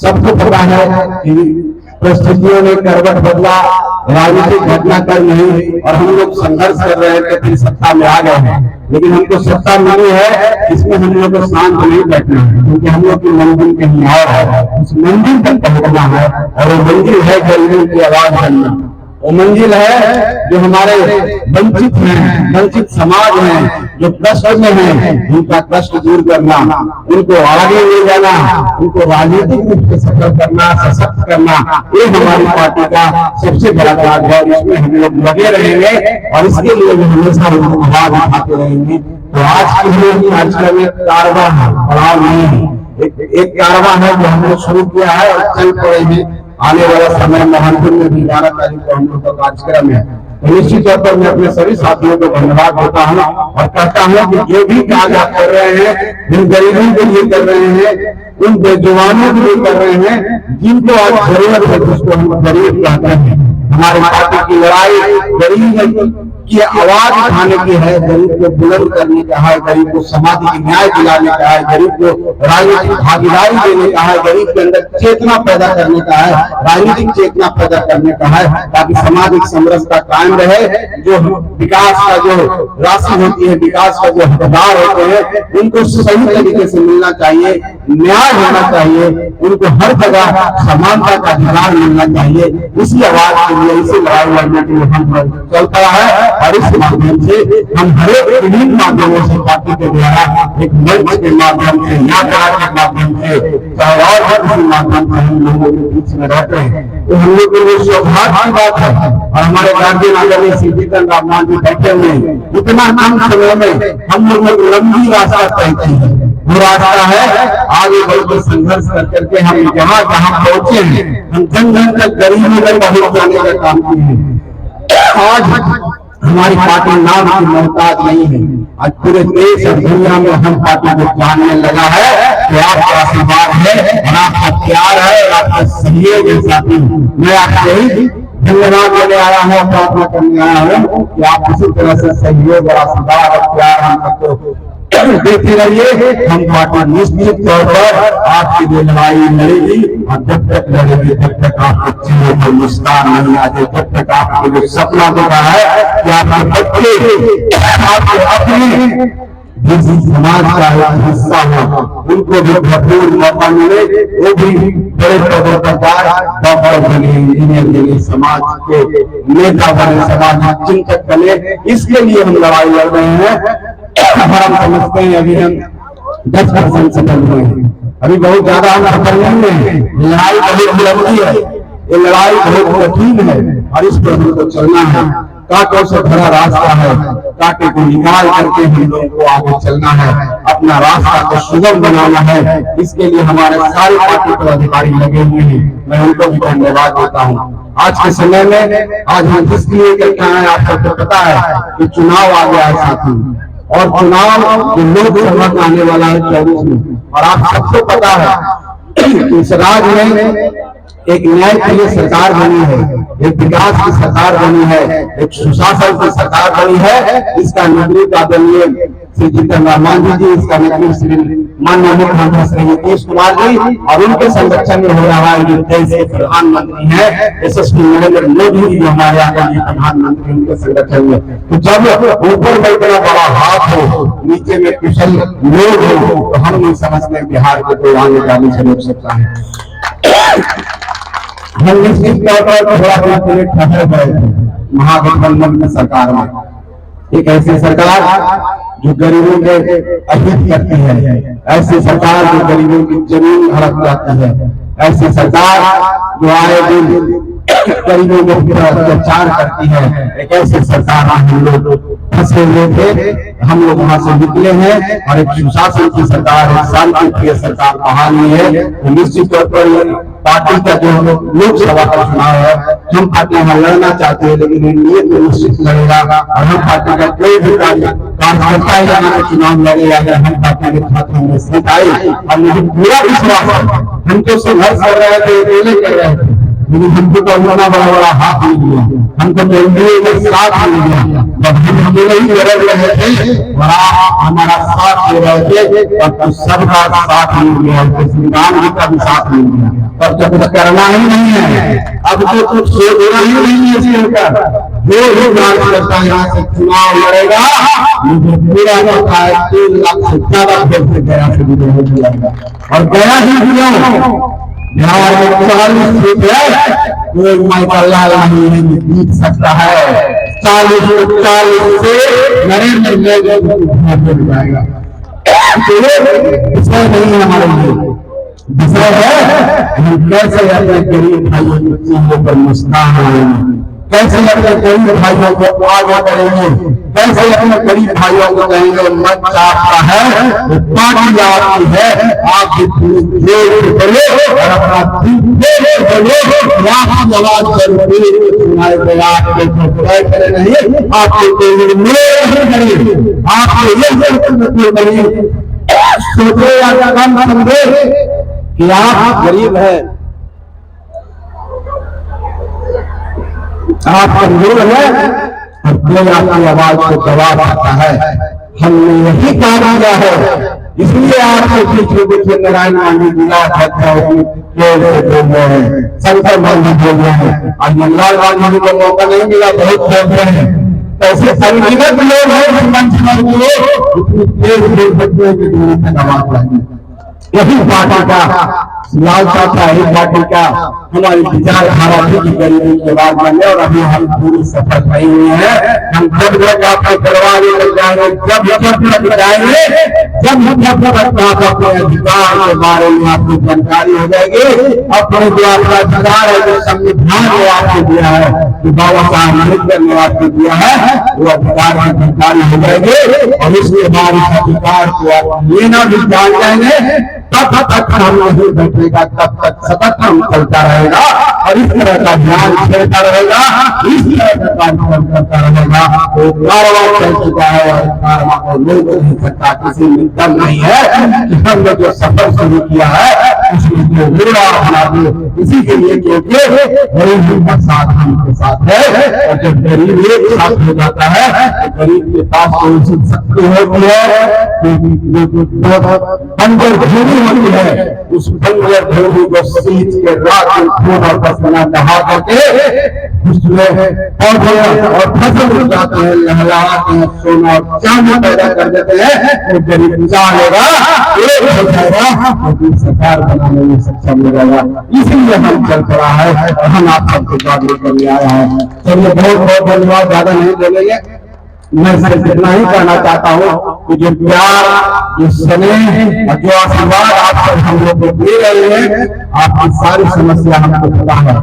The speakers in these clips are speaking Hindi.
सबको पता है कि परिस्थितियों ने करवट बदला, राजनीतिक घटनाक्रम नहीं, और हम लोग संघर्ष कर रहे थे, फिर सत्ता में आ गए हैं। लेकिन हमको सत्ता मिली है, इसमें हम लोग को शांत नहीं बैठना है, क्योंकि हम लोग की मंजिल कहीं और है। उस मंजिल तक पहुंचना है, और वो मंजिल है गरीबों की आवाज बनना। वो मंजिल है जो हमारे वंचित हैं, वंचित समाज हैं, जो कष्ट में हैं, उनका कष्ट दूर करना, उनको आगे ले जाना, उनको राजनीतिक रूप से सफल करना, सशक्त करना, ये हमारी पार्टी का सबसे बड़ा कार्य है। इसमें हम लोग लगे रहेंगे और इसके लिए भी हमेशा आवाज उठाते रहेंगे। तो आज के लिए कार्यक्रम में कारवां है, पड़ाव नहीं है, एक कारवां है जो हमने शुरू किया है और चल पड़ेगी। आने वाला समय मोहनपुर में भी 12 तारीख को हम लोग का कार्यक्रम है। तो निश्चित तौर पर मैं अपने सभी साथियों को धन्यवाद देता हूँ और कहता हूँ कि जो भी कार्य आप कर रहे हैं, जिन गरीबों के लिए कर रहे हैं, उन बेजुबानों के लिए कर रहे हैं, जिनको आज जरूरत है, जिसको हम गरीब कहते हैं। हमारे पार्टी की लड़ाई गरीब की आवाज उठाने की है, गरीब को बुलंद करने का है, गरीब को सामाजिक न्याय दिलाने का है, गरीब को राजनीतिक भागीदारी देने का है, गरीब के अंदर चेतना पैदा करने का है, राजनीतिक चेतना पैदा करने का है, ताकि सामाजिक समरसता कायम रहे। जो विकास का जो राशि होती है, विकास का जो हकदार होते हैं, उनको सही तरीके से मिलना चाहिए, न्याय होना चाहिए, उनको हर जगह समानता का अधिकार मिलना चाहिए। इसी आवाज के लिए, इसी लड़ाई लड़ने के लिए हम चलता है। और इस माध्यम से हम हर एक विभिन्न माध्यमों से पार्टी के द्वारा एक मंच के माध्यम से, यात्रा के माध्यम से, चाहे और हर किसी माध्यम से हम लोगों के बीच में रहते हैं। तो हम लोग के लिए सौभाग्य की बात है। और हमारे गार्जियन आदरणीय श्री जीतन राम मांझी बैठे हुए हैं, इतना कम समय में हम लोग लंबी रास्ता तय की है। वो रास्ता है आगे बढ़कर संघर्ष कर करके हम जहाँ जहाँ पहुंचे हैं, हम जन जन तक गरीबों तक पहुंच जाने का काम किए हैं। आज हमारी पार्टी नाम की मोहताज नहीं है। आज पूरे देश और दुनिया में हम पार्टी को जानने लगा है कि आपका आशीर्वाद है और आपका प्यार है और आपका सहयोग है। साथी, मैं आपसे ही धन्यवाद देने आया हूँ, प्रार्थना करने आया हूँ कि आप इसी तरह से सहयोग और आशीर्वाद और प्यार हम सबको देते रहिए। हम पार्टी निश्चित तौर पर आपकी जो लड़ाई लड़ेगी, और जब तक लड़ेगी तब तक आपके चेहरे पर मुस्कान नहीं आते, तब तक आपको जो सपना देखा है कि आपके बच्चे आपके अपने जिस समाज का एक हिस्सा हो, उनको भी भरपूर मौका मिले, वो भी बड़े पदों पर जाए, डॉक्टर बने, इंजीनियर बने, समाज के नेता बने, समाज चिंतक बने। इसके लिए हम लड़ाई लड़ रहे हैं। हम समझते हैं अभी हम 10% सफल हुए हैं, अभी बहुत ज्यादा हम सफल नहीं है। लड़ाई बहुत लंबी है, ये लड़ाई बहुत कठिन है और इस पर हमको चलना है। कांटों से भरा रास्ता है, कांटे को निकाल करके हम लोगों को आगे चलना है, अपना रास्ता को सुगम बनाना है। इसके लिए हमारे सारे पार्टी के अधिकारी लगे हुए हैं, मैं उनको भी धन्यवाद देता हूँ। आज के समय में आज हम जिस लिए करते हैं, आप सबको पता है कि चुनाव आ गया है साथी, और चुनाव जो लोकसभा का आने वाला है 24 में, और आप सबको पता है इस राज्य में एक न्याय के लिए सरकार बनी है, एक विकास की सरकार बनी है, एक सुशासन की सरकार बनी है। इसका नेतृत्व आदरणीय श्री जीतन राम मांझी जी, इसका नेतृत्व श्री माननीय मुख्यमंत्री श्री नीतीश कुमार जी, और उनके संरक्षण में हो रहा है। जो देश के प्रधानमंत्री है यशस्वी नरेंद्र मोदी जी, जो हमारे आदरणीय प्रधानमंत्री, उनके संरक्षण में। तो जब ऊपर में इतना बड़ा हाथ हो, नीचे में कुशल लोग हो, तो हम नहीं समझते बिहार को कोई आगे जाने से रोक सकता है। हम निश्चित तौर पर थोड़ा ठहर गए महागठबंधन की सरकार में, एक ऐसी सरकार जो गरीबों के अहित करती है, ऐसी सरकार जो गरीबों की जमीन हड़प जाती है, ऐसी सरकार जो आए दिन गरीबों के ऊपर अत्याचार करती है। एक ऐसी सरकार हम लोग फंसे हुए थे, हम लोग वहां से निकले हैं और एक सुशासन की सरकार, एक शांतिप्रिय सरकार बहाली है। तो निश्चित तौर पर पार्टी का जो लोकसभा का चुनाव है, हम पार्टी यहाँ लड़ना चाहते हैं, लेकिन ये तो निश्चित लड़ेगा। और हम पार्टी का कोई भी कार्यकर्ता यहाँ चुनाव लड़ेगा अगर हम पार्टी के खातों में सीट आई। और मुझे पूरा विश्वास है, हम तो संघर्ष कर रहे थे, अकेले कर रहे थे, लेकिन हमको तो इतना बड़ा बड़ा हाथ मिल गया, हमको तो एनडीए में साथ मिल गया। जब हम अकेले ही लड़ रहे थे और आप हमारा साथ दे रहे थे, तब तो सबका साथ मिल गया, श्री राम जी का भी साथ मिल गया। तब तो कुछ करना ही नहीं है, अब तो कुछ सोचना ही नहीं है जीवन का। जो भी राज करता है यहाँ से चुनाव लड़ेगा, मुझे पूरा पता है 3 लाख से ज्यादा वोट से गया से विजय हो जाएगा। और गया ही क्यों, बिहार में 40 सीट है, कोई माइकल नहीं है जीत सकता है। 40 से नरेंद्र मोदी हो जाएगा। विषय नहीं है हमारे लिए, विषय है हम कैसे अपने गरीब भाइयों की चीजों पर मुस्कान आएंगे, कैसे अपने गरीब भाइयों को आगे करेंगे, कैसे अपने गरीब भाइयों को कहेंगे मंच आपका है, वो पार्टी आपकी है, आप बोले और अपना आपकी आवाज करोगे सुनाए गए, आपके करे नहीं, आपके कोई नहीं करे, आपके ये सोचे या कम समझे कि आप गरीब है, आप कमजोर है और कोई आपकी आवाज को दबा पाता है। हमने यही काम किया है, इसलिए आपके पीछे पीछे नारायण गांधी जिला अध्यक्ष बोल रहे हैं, शंकर गांधी बोल रहे हैं, और मनलाल गांधी को मौका नहीं मिला, बहुत बोल रहे हैं। ऐसे संगीत लोग हैं मंच पर इतनी तेज बोल सकते हैं कि दूरी तक आवाज चाहिए। यही पार्टी का लाल चाचा, यही पार्टी का हमारी विचारधारा थी कि गरीबी के बाद बने, और अभी हम पूरी सफल नहीं हुए हैं। हम जब जब आपके दरवाजे लग जाएंगे, जब लग जाएंगे, जब आप अपने अधिकार के बारे में आपको जानकारी हो जाएगी, अपने जो आपका अधिकार है, जो संविधान ने आपको दिया है, जो बाबा साहब अम्बेडकर ने आपको दिया है, वो अधिकार की जानकारी हो जाएगी। और इसके बाद इस अधिकार को आप लेना भी जान जाएंगे, तब तक हम नहीं बैठेगा, तब तक सतत हम चलता रहेगा और इस तरह का ध्यान छेड़ता रहेगा, इस तरह का कार्यक्रम करता रहेगा। तो कारवां चल चुका है और कारवां को रोक नहीं सकता, किसी में दम नहीं है कि हमने जो सफर शुरू किया है उसमें जो बुरा बना दे, इसी के लिए क्योंकि गरीबी का साथ हमके साथ है, और जब गरीब एक साथ हो जाता है तो गरीब के पास कोई शक्ति होती है, बंजर भूमि होती है, उस बंजर भूमि को सींच के रात खून और पसीना बहा करके उसमें पौधे और फसल उग जाते हैं, लहलाते हैं, सोना और चांदी पैदा कर देते हैं। तो गरीब चाहेगा एक हो जाएगा, तो सरकार बनाने में सक्षम हो जाएगा। इसीलिए हम चल पड़ा है और हम आप सबको जागरूक करने आया है। चलिए, बहुत बहुत धन्यवाद, ज्यादा नहीं बोलेंगे। मैं सिर्फ इतना ही कहना चाहता हूँ कि जो प्यार, जो स्नेह और जो आशीर्वाद आप सब हम लोग को दे रहे हैं, आपकी सारी समस्या हमको पता है,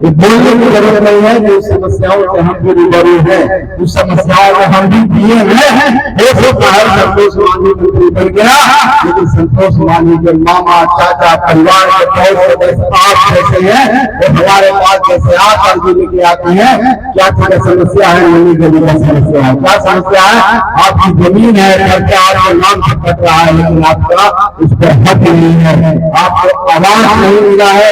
ये बोलने की जरूरत नहीं है। जो समस्याओं से हम भी रूबरू हैं, उस समस्याओं में हम भी दिए हैं। एक संतोष मांझी मंत्री बन गया, लेकिन संतोष मांझी के मामा, चाचा, परिवार के बहुत सदस्य आप जैसे हैं, वो हमारे पास जैसे आप अर्जी लेके आते हैं, क्या क्या समस्या है, नई गली का समस्या है, क्या समस्या है, आपकी जमीन है, खर्चा आपके नाम से कट रहा है, लेकिन आपका उस पर हक नहीं है, आपको आवाज नहीं मिला है,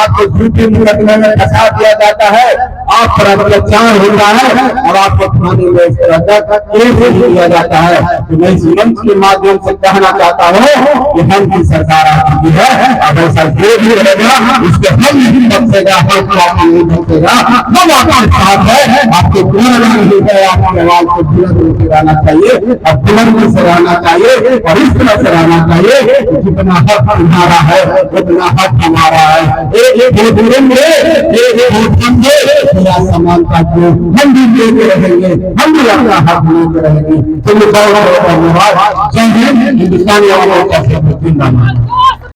आपको झूठे मुकदमे में फंसा दिया जाता है, आप पर अत्याचार होता है और आपको थाने में इस तरह का केस दिया जाता है। तो मैं इस मंच के माध्यम से कहना चाहता हूँ कि हम की सरकार आ चुकी है, अब ऐसा जो भी रहेगा उसको हम नहीं बचेगा, हम नहीं बचेगा, हम आपके साथ है। आपको बुलंद नहीं है, आपकी आवाज को बुलंद होकर रहना चाहिए और बुलंदी से रहना चाहिए और इस तरह से रहना चाहिए जितना हक तुम्हारा है उतना हक हमारा है। एक समानता को हम भी लेके रहेंगे, हम भी अपना हक लेके रहेंगे। तो बहुत बहुत धन्यवाद। जय हिंद। हिंदुस्तानी आवाम मोर्चा से जिंदाबाद।